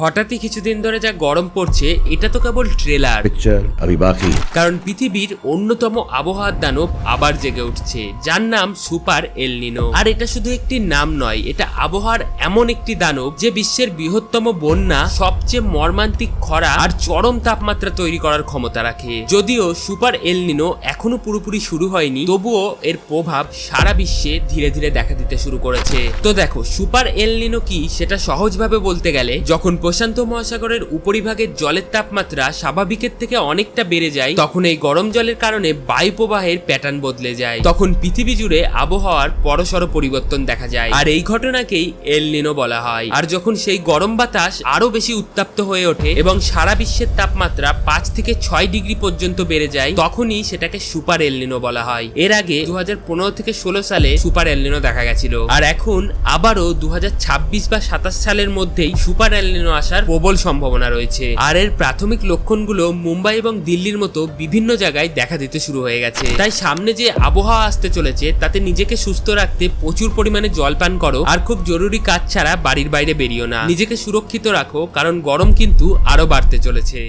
হঠাৎই কিছুদিন ধরে যা গরম পড়ছে এটা তো কেবল ট্রেলার, पिक्चर अभी बाकी। কারণ পৃথিবীর অন্যতম আবহাওয়ার দানব আবার জেগে উঠছে, যার নাম সুপার এল নিনো। আর এটা শুধু একটি নাম নয়, এটা আবহাওয়ার এমন একটি দানব যে বিশ্বের বৃহত্তম বন্যা, সবচেয়ে মর্মান্তিক খরা আর চরম তাপমাত্রা তৈরি করার ক্ষমতা রাখে। যদিও সুপার এল নিনো এখনো পুরোপুরি শুরু হয়নি, তবুও এর প্রভাব সারা বিশ্বে ধীরে ধীরে দেখা দিতে শুরু করেছে। তো দেখো, সুপার এল নিনো কি সেটা সহজভাবে বলতে গেলে, যখন প্রশান্ত মহাসাগরের উপরিভাগের জলের তাপমাত্রা স্বাভাবিকের থেকে অনেকটা বেড়ে যায়, তখন এই গরম জলের কারণে বায়ু প্রবাহের প্যাটার্ন বদলে যায়। তখন পৃথিবী জুড়ে আবহাওয়ার বড়সড় পরিবর্তন দেখা যায়, আর এই ঘটনাকেই এল নিনো বলা হয়। আর যখন সেই গরম বাতাস আরো বেশি উত্তপ্ত হয়ে ওঠে এবং সারা বিশ্বের তাপমাত্রা 5 থেকে 6 ডিগ্রি পর্যন্ত বেড়ে যায়, তখনই সেটাকে সুপার এল নিনো বলা হয়। এর আগে 2015 থেকে 16 সালে সুপার এল নিনো দেখা গেছিল, আর এখন আবারও 2026 বা 27 সালের মধ্যেই সুপার এল নিনো আসার প্রবল সম্ভাবনা রয়েছে। আর এর প্রাথমিক লক্ষণগুলো মুম্বাই এবং দিল্লির মতো বিভিন্ন জায়গায় দেখা দিতে শুরু হয়ে গেছে। তাই সামনে যে আবহাওয়া আসতে চলেছে তাতে নিজেকে সুস্থ রাখতে প্রচুর পরিমাণে জল পান করো, আর খুব জরুরি কাজ ছাড়া বাড়ির বাইরে বেরিও না। নিজেকে সুরক্ষিত রাখো, কারণ গরম কিন্তু আরো বাড়তে চলেছে।